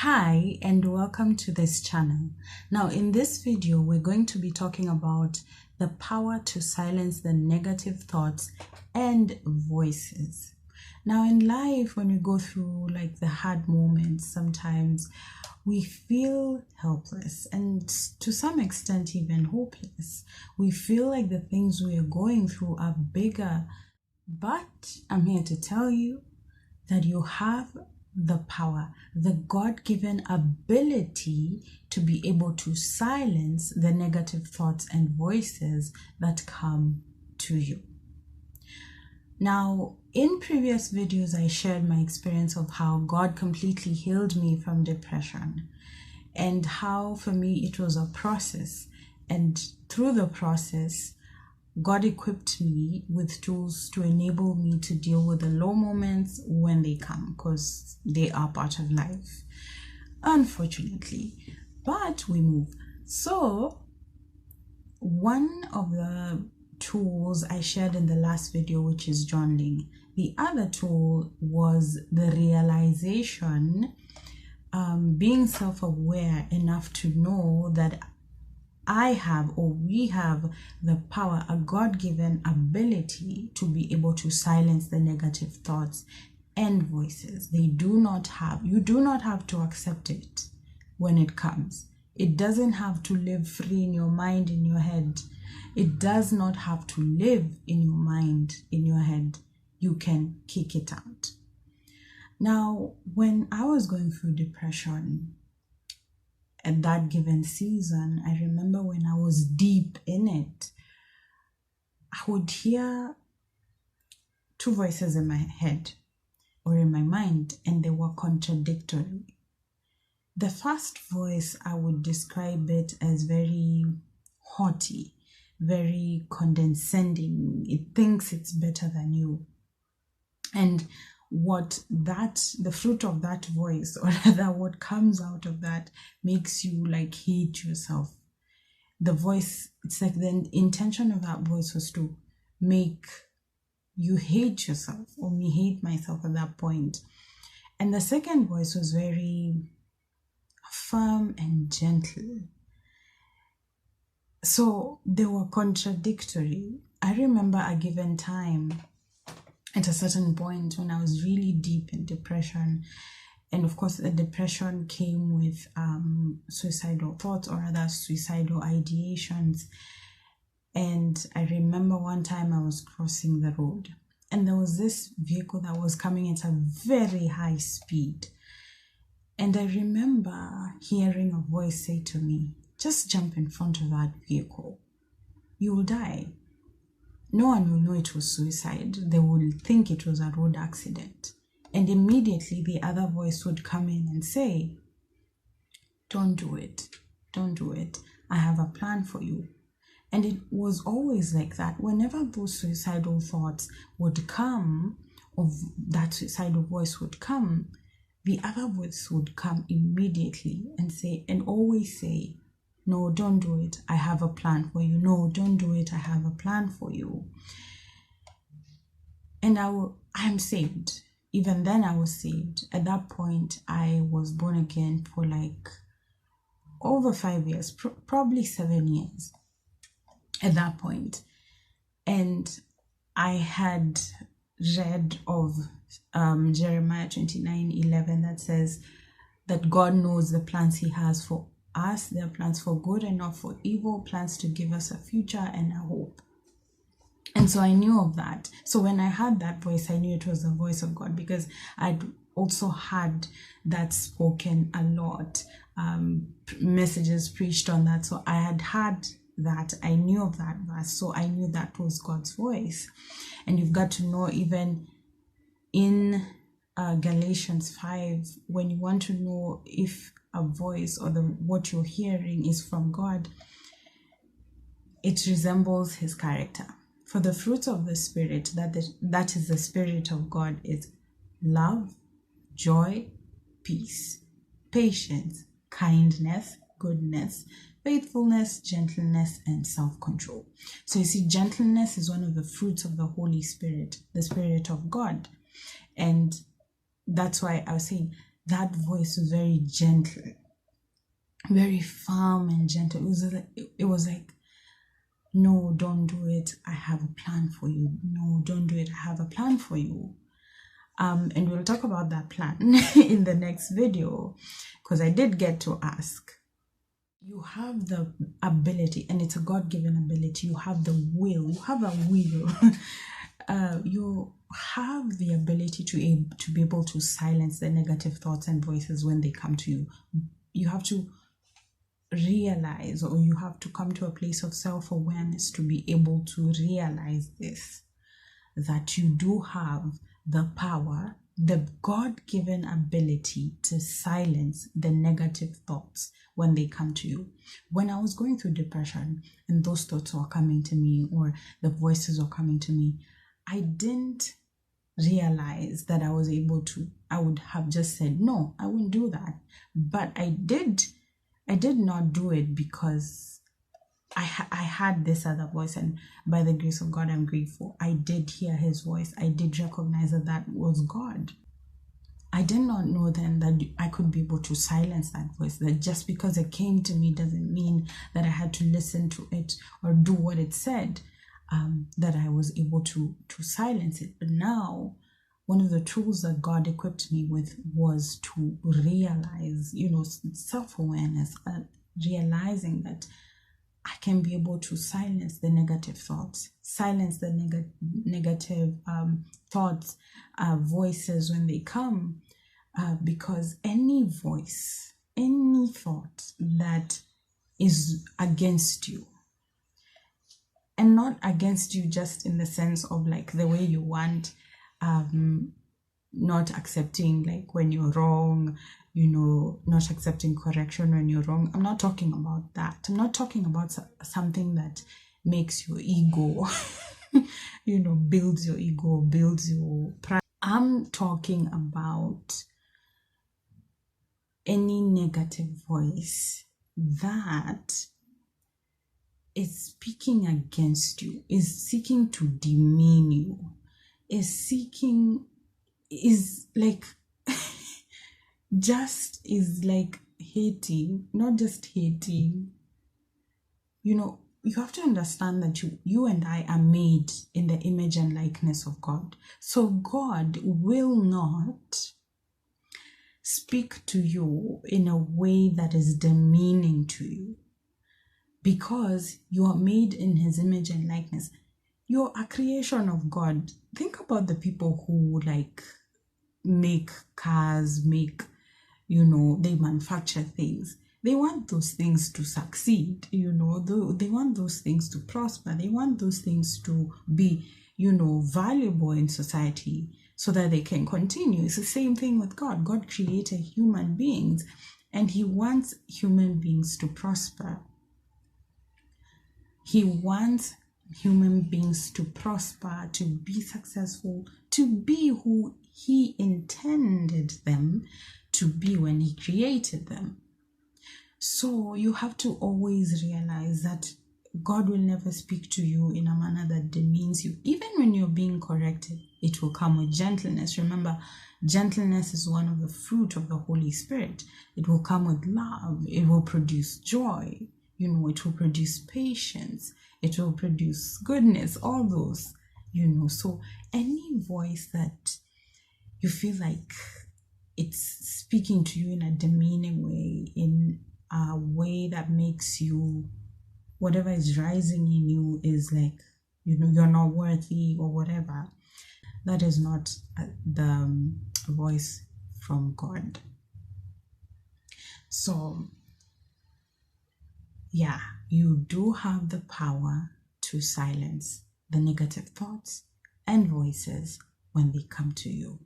Hi and welcome to this channel. Now in this video we're going to be talking about the power to silence the negative thoughts and voices. Now in life, when we go through like the hard moments, sometimes we feel helpless and to some extent even hopeless. We feel like the things we are going through are bigger, but I'm here to tell you that you have the power, the God-given ability to be able to silence the negative thoughts and voices that come to you. Now, in previous videos, I shared my experience of how God completely healed me from depression and how for me it was a process. And through the process, God equipped me with tools to enable me to deal with the low moments when they come, because they are part of life, unfortunately. But we move. So, one of the tools I shared in the last video, which is journaling. The other tool was the realization, being self-aware enough to know that I have, or we have, the power, a God-given ability to be able to silence the negative thoughts and voices. You do not have to accept it when it comes. It doesn't have to live free in your mind, in your head. It does not have to live in your mind, in your head. You can kick it out. Now, when I was going through depression, at that given season, I remember when I was deep in it, I would hear two voices in my head or in my mind, and they were contradictory. The first voice, I would describe it as very haughty, very condescending. It thinks it's better than you. And the fruit of that voice, or rather what comes out of that, makes you like hate yourself. The voice, it's like the intention of that voice was to make you hate yourself, or me hate myself at that point. And the second voice was very firm and gentle. So they were contradictory. I remember a given time, at a certain point when I was really deep in depression, and of course the depression came with suicidal thoughts, or rather suicidal ideations. And I remember one time I was crossing the road and there was this vehicle that was coming at a very high speed. And I remember hearing a voice say to me, "Just jump in front of that vehicle. You will die. No one will know it was suicide. They will think it was a road accident." And immediately the other voice would come in and say, "Don't do it. Don't do it. I have a plan for you." And it was always like that. Whenever those suicidal thoughts would come, or that suicidal voice would come, the other voice would come immediately and say, and always say, "No, don't do it. I have a plan for you. No, don't do it. I have a plan for you." And I'm saved. Even then I was saved. At that point, I was born again for like over 5 years, probably 7 years at that point. And I had read of Jeremiah 29:11 that says that God knows the plans he has for us. They are plans for good and not for evil, plans to give us a future and a hope. And so I knew of that. So when I heard that voice, I knew it was the voice of God, because I'd also had that spoken a lot, messages preached on that. So I had heard that, I knew of that verse, so I knew that was God's voice. And you've got to know, even in Galatians 5, when you want to know if a voice or what you're hearing is from God, it resembles his character. For the fruits of the Spirit, that is the Spirit of God, is love, joy, peace, patience, kindness, goodness, faithfulness, gentleness, and self-control. So you see, gentleness is one of the fruits of the Holy Spirit, the Spirit of God. And that's why I was saying that voice was very gentle, very firm and gentle. It was like, no, don't do it. I have a plan for you. No, don't do it. I have a plan for you. And we'll talk about that plan in the next video, because I did get to ask. You have the ability, and it's a God-given ability. You have the will. You have a will. You have the ability to be able to silence the negative thoughts and voices when they come to you. You have to realize, or you have to come to a place of self-awareness to be able to realize this, that you do have the power, the God-given ability to silence the negative thoughts when they come to you. When I was going through depression and those thoughts were coming to me, or the voices were coming to me, I didn't realize that I would have just said, no, I wouldn't do that. But I did not do it because I had this other voice, and by the grace of God, I'm grateful. I did hear his voice. I did recognize that was God. I did not know then that I could be able to silence that voice, that just because it came to me doesn't mean that I had to listen to it or do what it said, that I was able to silence it. But now, one of the tools that God equipped me with was to realize, self-awareness, realizing that I can be able to silence the negative thoughts, silence the negative thoughts, voices when they come, because any voice, any thought that is against you, and not against you just in the sense of like the way you want, not accepting like when you're wrong, not accepting correction when you're wrong. I'm not talking about that. I'm not talking about something that makes your ego, builds your ego, builds your pride. I'm talking about any negative voice that is speaking against you, is seeking to demean you, is like hating, not just hating. You have to understand that you and I are made in the image and likeness of God. So God will not speak to you in a way that is demeaning to you, because you are made in his image and likeness. You're a creation of God. Think about the people who make cars, they manufacture things. They want those things to succeed, they want those things to prosper. They want those things to be, valuable in society so that they can continue. It's the same thing with God. God created human beings and he wants human beings to prosper. He wants human beings to prosper, to be successful, to be who he intended them to be when he created them. So you have to always realize that God will never speak to you in a manner that demeans you. Even when you're being corrected, it will come with gentleness. Remember, gentleness is one of the fruit of the Holy Spirit. It will come with love. It will produce joy. It will produce patience. It will produce goodness, all those, So any voice that you feel like it's speaking to you in a demeaning way, in a way that makes you, whatever is rising in you is like, you're not worthy or whatever, that is not the voice from God. So, yeah, you do have the power to silence the negative thoughts and voices when they come to you.